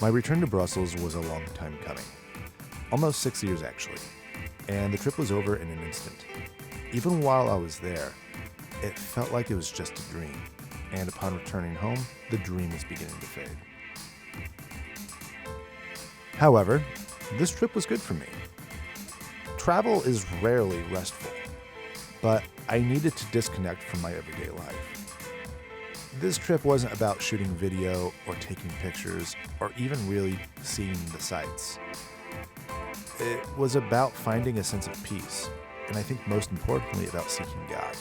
My return to Brussels was a long time coming. Almost 6 years, actually. And the trip was over in an instant. Even while I was there, it felt like it was just a dream. And upon returning home, the dream was beginning to fade. However, this trip was good for me. Travel is rarely restful, but I needed to disconnect from my everyday life. This trip wasn't about shooting video or taking pictures or even really seeing the sights. It was about finding a sense of peace, and I think most importantly about seeking God.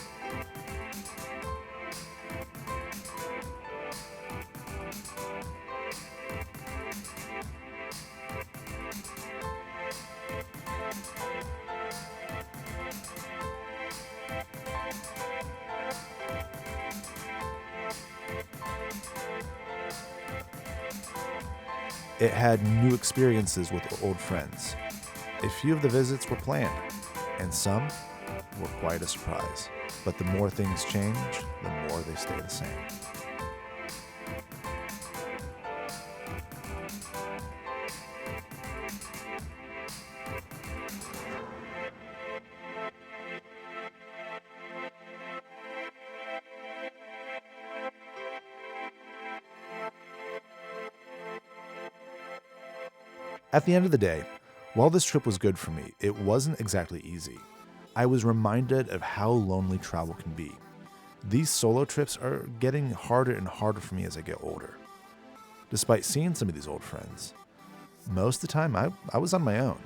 It had new experiences with old friends. A few of the visits were planned, and some were quite a surprise. But the more things change, the more they stay the same. At the end of the day, while this trip was good for me, it wasn't exactly easy. I was reminded of how lonely travel can be. These solo trips are getting harder and harder for me as I get older. Despite seeing some of these old friends, most of the time I was on my own.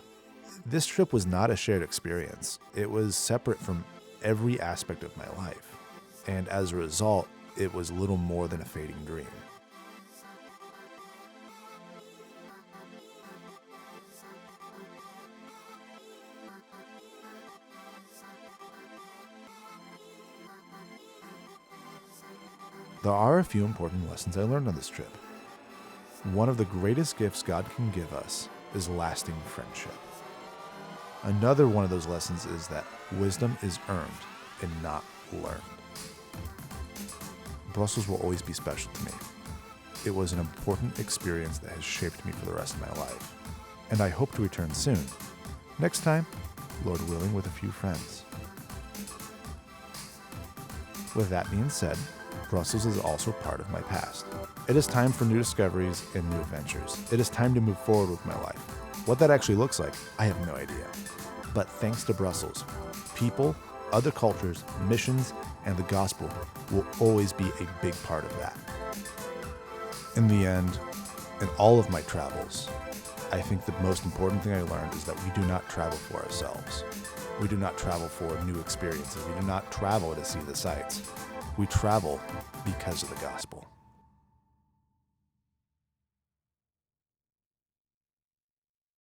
This trip was not a shared experience. It was separate from every aspect of my life. And as a result, it was little more than a fading dream. There are a few important lessons I learned on this trip. One of the greatest gifts God can give us is lasting friendship. Another one of those lessons is that wisdom is earned and not learned. Brussels will always be special to me. It was an important experience that has shaped me for the rest of my life. And I hope to return soon. Next time, Lord willing, with a few friends. With that being said, Brussels is also part of my past. It is time for new discoveries and new adventures. It is time to move forward with my life. What that actually looks like, I have no idea. But thanks to Brussels, people, other cultures, missions, and the gospel will always be a big part of that. In the end, in all of my travels, I think the most important thing I learned is that we do not travel for ourselves. We do not travel for new experiences. We do not travel to see the sights. We travel because of the gospel.